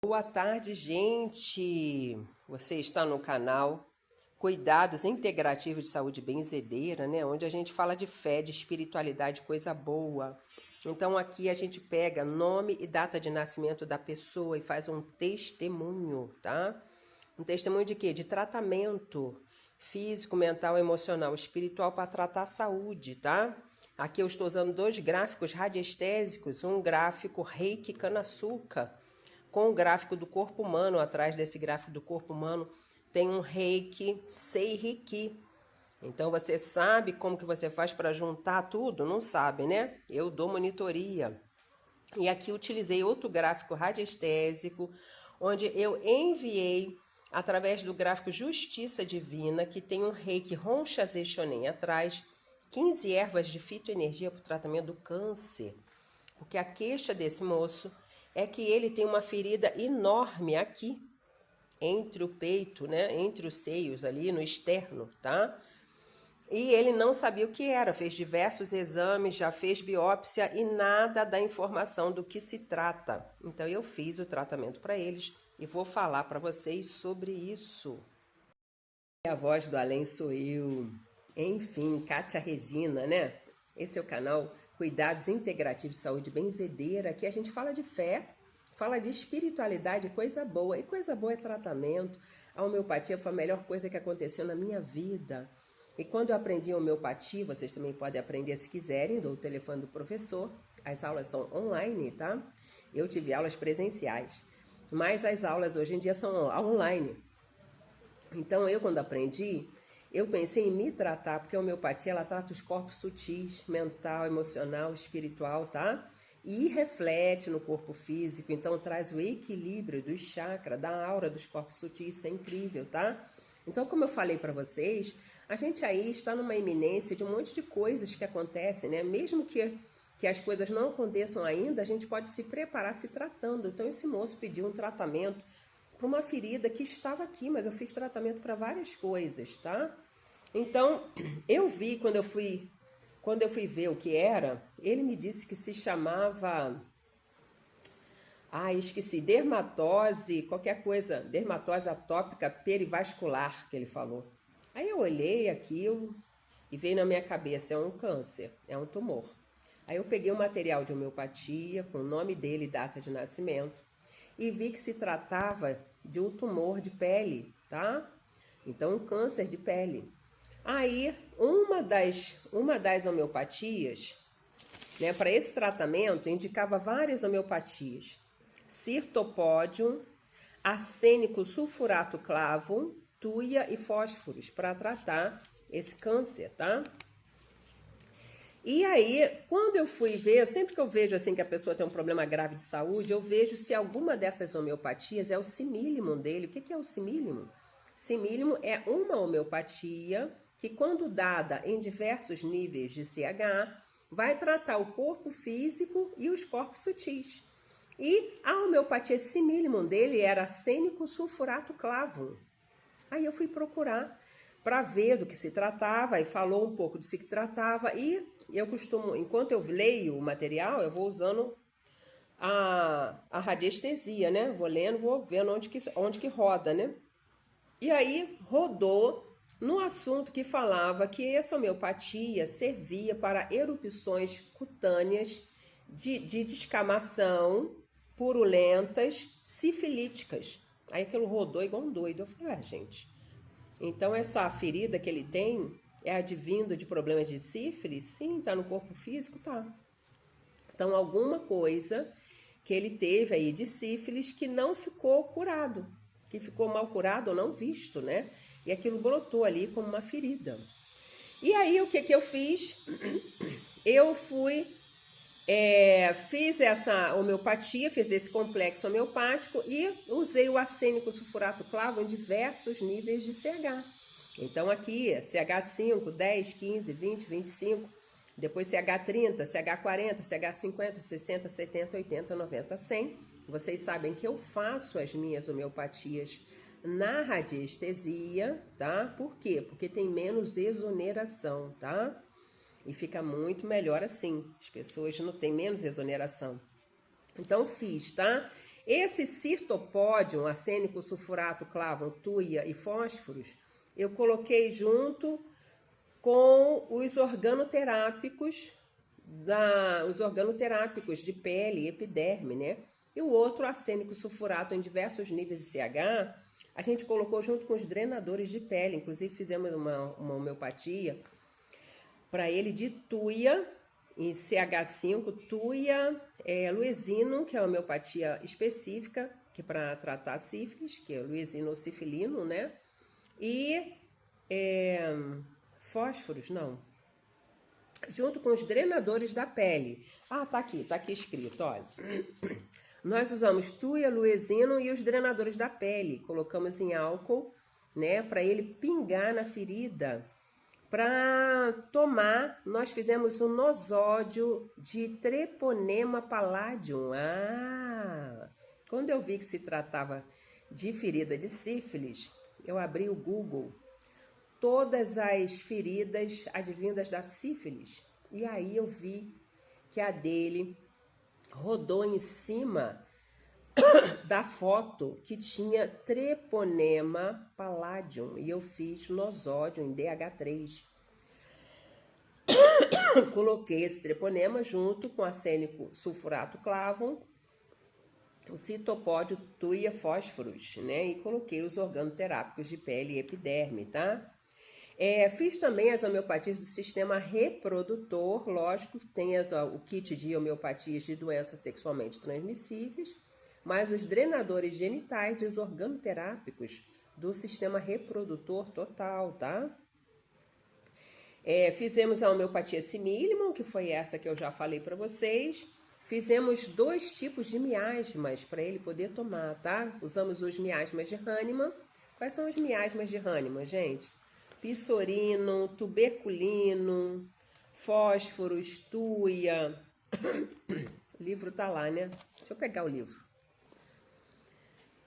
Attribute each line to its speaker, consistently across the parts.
Speaker 1: Boa tarde, gente! Você está no canal Cuidados Integrativos de Saúde Benzedeira, né? Onde a gente fala de fé, de espiritualidade, coisa boa. Então aqui a gente pega nome e data de nascimento da pessoa e faz um testemunho, tá? Um testemunho de quê? De tratamento físico, mental, emocional, espiritual para tratar a saúde, tá? Aqui eu estou usando dois gráficos radiestésicos, um gráfico Reiki Cana-Açúcar, com o gráfico do corpo humano. Atrás desse gráfico do corpo humano tem um Reiki Seiriki. Então você sabe como que você faz para juntar tudo? Não sabe, né? Eu dou monitoria. E aqui utilizei outro gráfico radiestésico, onde eu enviei através do gráfico Justiça Divina, que tem um Reiki Roncha Shonen atrás, 15 ervas de fitoenergia para o tratamento do câncer. Porque a queixa desse moço é que ele tem uma ferida enorme aqui, entre o peito, né? Entre os seios ali, no externo, tá? E ele não sabia o que era, fez diversos exames, já fez biópsia e nada dá informação do que se trata. Então eu fiz o tratamento para eles e vou falar para vocês sobre isso. A voz do além sou eu. Enfim, Kátia Regina, né? Esse é o canal Cuidados Integrativos de Saúde Benzedeira. Aqui a gente fala de fé, fala de espiritualidade, coisa boa. E coisa boa é tratamento. A homeopatia foi a melhor coisa que aconteceu na minha vida. E quando eu aprendi homeopatia, vocês também podem aprender se quiserem, dou o telefone do professor. As aulas são online, tá? Eu tive aulas presenciais, mas as aulas hoje em dia são online. Então eu, quando aprendi, eu pensei em me tratar, porque a homeopatia ela trata os corpos sutis, mental, emocional, espiritual, tá? E reflete no corpo físico, então traz o equilíbrio dos chakras, da aura dos corpos sutis, isso é incrível, tá? Então, como eu falei para vocês, a gente aí está numa iminência de um monte de coisas que acontecem, né? Mesmo que as coisas não aconteçam ainda, a gente pode se preparar se tratando. Então, esse moço pediu um tratamento para uma ferida que estava aqui, mas eu fiz tratamento para várias coisas, tá? Então, eu vi quando eu fui ver o que era, ele me disse que se chamava, esqueci, dermatose, qualquer coisa, dermatose atópica perivascular, que ele falou. Aí eu olhei aquilo e veio na minha cabeça, é um câncer, é um tumor. Aí eu peguei o material de homeopatia, com o nome dele e data de nascimento, e vi que se tratava de um tumor de pele, tá? Então, um câncer de pele. Aí, uma das homeopatias, né, para esse tratamento, indicava várias homeopatias. Cirtopódium, arsênico sulfurato clavum, tuia e fósforos, para tratar esse câncer, tá? E aí, quando eu fui ver, sempre que eu vejo assim que a pessoa tem um problema grave de saúde, eu vejo se alguma dessas homeopatias é o simílimum dele. O que é o simílimum? Simílimum é uma homeopatia que, quando dada em diversos níveis de CH, vai tratar o corpo físico e os corpos sutis. E a homeopatia simílimum dele era arsênico sulfurato clavum. Aí eu fui procurar para ver do que se tratava, e falou um pouco de se que tratava, e eu costumo, enquanto eu leio o material, eu vou usando a radiestesia, né? Vou lendo, vou vendo onde que roda, né? E aí rodou no assunto que falava que essa homeopatia servia para erupções cutâneas de descamação, purulentas, sifilíticas. Aí aquilo rodou igual um doido. Eu falei, gente, então essa ferida que ele tem é advindo de problemas de sífilis? Sim, tá no corpo físico? Tá. Então alguma coisa que ele teve aí de sífilis que não ficou curado, que ficou mal curado ou não visto, né? E aquilo brotou ali como uma ferida. E aí o que eu fiz? Eu fiz essa homeopatia, fiz esse complexo homeopático e usei o arsênico sulfurato clavo em diversos níveis de CH. Então aqui, CH5, 10, 15, 20, 25, depois CH30, CH40, CH50, 60, 70, 80, 90, 100. Vocês sabem que eu faço as minhas homeopatias na radiestesia, tá? Por quê? Porque tem menos exoneração, tá? E fica muito melhor assim. As pessoas não têm menos exoneração. Então fiz, tá? Esse cirtopódio, arsênico, sulfurato, clavum, tuia e fósforos, eu coloquei junto com os organoterápicos, de pele e epiderme, né? E o outro, arsênico sulfurato em diversos níveis de CH, a gente colocou junto com os drenadores de pele. Inclusive fizemos uma homeopatia para ele de tuia, em CH5, tuia, luesino, que é uma homeopatia específica, que é para tratar sífilis, que é luesinocifilino, né? E fósforos, não. Junto com os drenadores da pele. Ah, tá aqui escrito, olha. Nós usamos tuia, luesino e os drenadores da pele. Colocamos em álcool, né, para ele pingar na ferida. Para tomar, nós fizemos um nosódio de Treponema palladium. Ah! Quando eu vi que se tratava de ferida de sífilis, eu abri o Google. Todas as feridas advindas da sífilis. E aí eu vi que a dele rodou em cima da foto que tinha Treponema palladium. E eu fiz nosódio em DH3. Coloquei esse treponema junto com arsênico sulfurato clavum, o citopódio tuia fósforos, né? E coloquei os organoterápicos de pele e epiderme, tá? Fiz também as homeopatias do sistema reprodutor, lógico que tem o kit de homeopatias de doenças sexualmente transmissíveis, mas os drenadores genitais e os organoterápicos do sistema reprodutor total, tá? Fizemos a homeopatia Similimum, que foi essa que eu já falei para vocês. Fizemos 2 tipos de miasmas para ele poder tomar, tá? Usamos os miasmas de Hahnemann. Quais são os miasmas de Hahnemann, gente? Pissorino, tuberculino, fósforos, tuia. O livro tá lá, né? Deixa eu pegar o livro.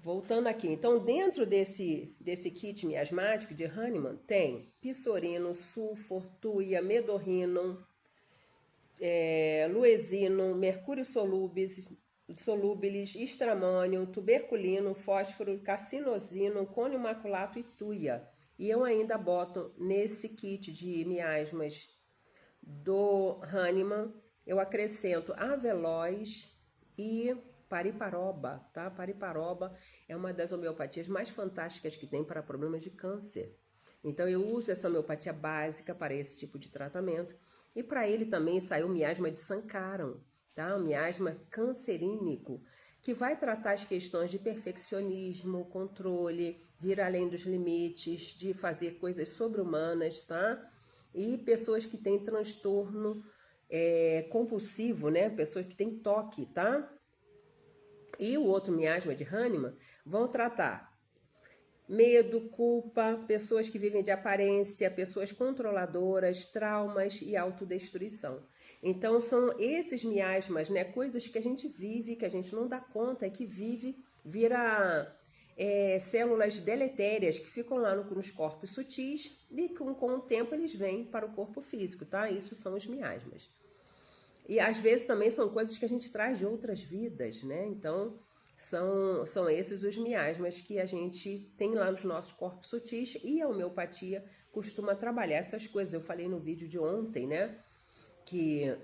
Speaker 1: Voltando aqui, então dentro desse kit miasmático de Hahnemann tem pissorino, sulfur, tuia, medorrhinum, luesino, mercúrio solúbilis, estramônio, tuberculino, fósforo, carcinosino, cônio maculato e tuia. E eu ainda boto nesse kit de miasmas do Hahnemann, eu acrescento avelóis e pariparoba, tá? Pariparoba é uma das homeopatias mais fantásticas que tem para problemas de câncer. Então eu uso essa homeopatia básica para esse tipo de tratamento. E para ele também saiu o miasma de Sankaran, tá? O miasma cancerínico, que vai tratar as questões de perfeccionismo, controle, de ir além dos limites, de fazer coisas sobre-humanas, tá? E pessoas que têm transtorno compulsivo, né? Pessoas que têm toque, tá? E o outro miasma de Hahnemann vão tratar medo, culpa, pessoas que vivem de aparência, pessoas controladoras, traumas e autodestruição. Então são esses miasmas, né, coisas que a gente vive, que a gente não dá conta, que vira células deletérias que ficam lá nos corpos sutis e com o tempo eles vêm para o corpo físico, tá? Isso são os miasmas. E às vezes também são coisas que a gente traz de outras vidas, né? Então são esses os miasmas que a gente tem lá nos nossos corpos sutis, e a homeopatia costuma trabalhar essas coisas. Eu falei no vídeo de ontem, né? Que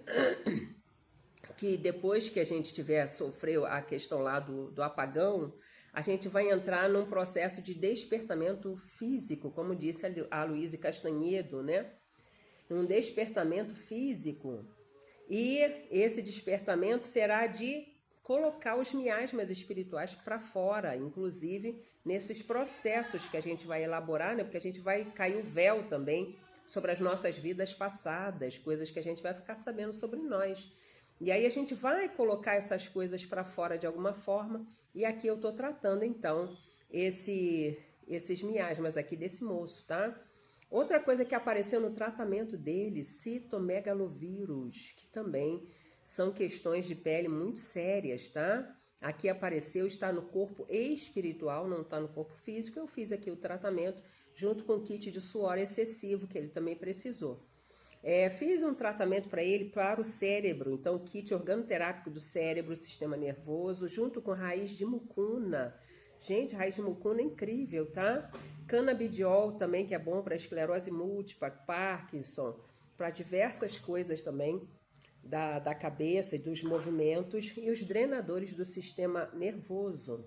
Speaker 1: depois que a gente sofreu a questão lá do apagão, a gente vai entrar num processo de despertamento físico, como disse a Luíse Castanhedo, né? Um despertamento físico. E esse despertamento será de colocar os miasmas espirituais para fora, inclusive nesses processos que a gente vai elaborar, né? Porque a gente vai cair o véu também sobre as nossas vidas passadas, coisas que a gente vai ficar sabendo sobre nós. E aí a gente vai colocar essas coisas para fora de alguma forma, e aqui eu estou tratando então esses miasmas aqui desse moço, tá? Outra coisa que apareceu no tratamento dele, citomegalovírus, que também são questões de pele muito sérias, tá? Aqui apareceu, está no corpo espiritual, não está no corpo físico. Eu fiz aqui o tratamento junto com o kit de suor excessivo, que ele também precisou. Fiz um tratamento para ele para o cérebro, então o kit organoterápico do cérebro, sistema nervoso, junto com raiz de mucuna. Gente, raiz de mucuna é incrível, tá? Canabidiol também, que é bom para esclerose múltipla, Parkinson, para diversas coisas também da cabeça e dos movimentos, e os drenadores do sistema nervoso.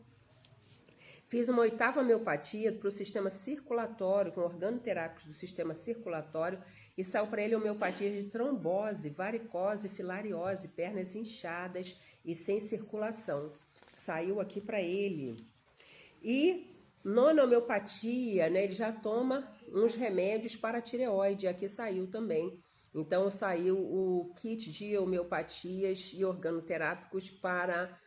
Speaker 1: Fiz uma 8ª homeopatia para o sistema circulatório, com organoterápicos do sistema circulatório, e saiu para ele homeopatia de trombose, varicose, filariose, pernas inchadas e sem circulação. Saiu aqui para ele. E 9ª homeopatia, né, ele já toma uns remédios para a tireoide, aqui saiu também. Então saiu o kit de homeopatias e organoterápicos para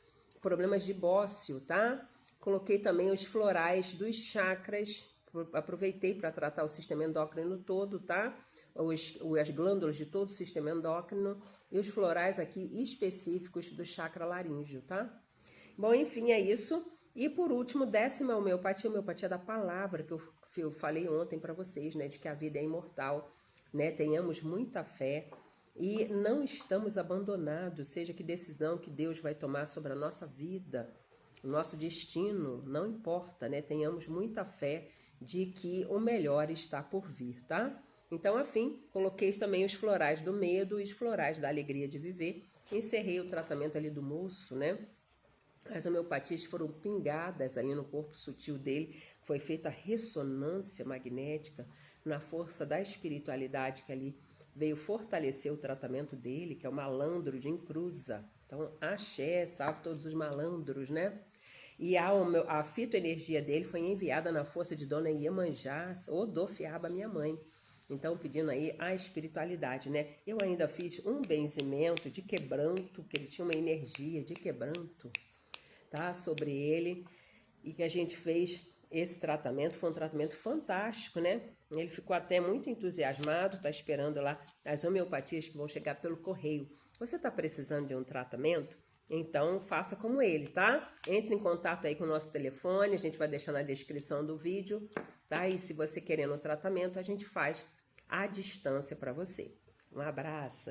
Speaker 1: problemas de bócio, tá? Coloquei também os florais dos chakras, aproveitei para tratar o sistema endócrino todo, tá? As glândulas de todo o sistema endócrino e os florais aqui específicos do chakra laríngeo, tá? Bom, enfim, é isso. E por último, 10ª homeopatia, homeopatia da palavra, que eu falei ontem para vocês, né? De que a vida é imortal, né? Tenhamos muita fé e não estamos abandonados, seja que decisão que Deus vai tomar sobre a nossa vida, o nosso destino, não importa, né? Tenhamos muita fé de que o melhor está por vir, tá? Então, afim, coloquei também os florais do medo e os florais da alegria de viver. Encerrei o tratamento ali do moço, né? As homeopatias foram pingadas ali no corpo sutil dele, foi feita ressonância magnética na força da espiritualidade que ali veio fortalecer o tratamento dele, que é o malandro de encruza. Então, axé, salve todos os malandros, né? E a fitoenergia dele foi enviada na força de Dona Iemanjá, Odofiaba, minha mãe. Então, pedindo aí a espiritualidade, né? Eu ainda fiz um benzimento de quebranto, que ele tinha uma energia de quebranto, tá? Sobre ele. E que a gente fez esse tratamento, foi um tratamento fantástico, né? Ele ficou até muito entusiasmado, tá esperando lá as homeopatias que vão chegar pelo correio. Você tá precisando de um tratamento? Então, faça como ele, tá? Entre em contato aí com o nosso telefone, a gente vai deixar na descrição do vídeo, tá? E se você querendo o tratamento, a gente faz à distância para você. Um abraço!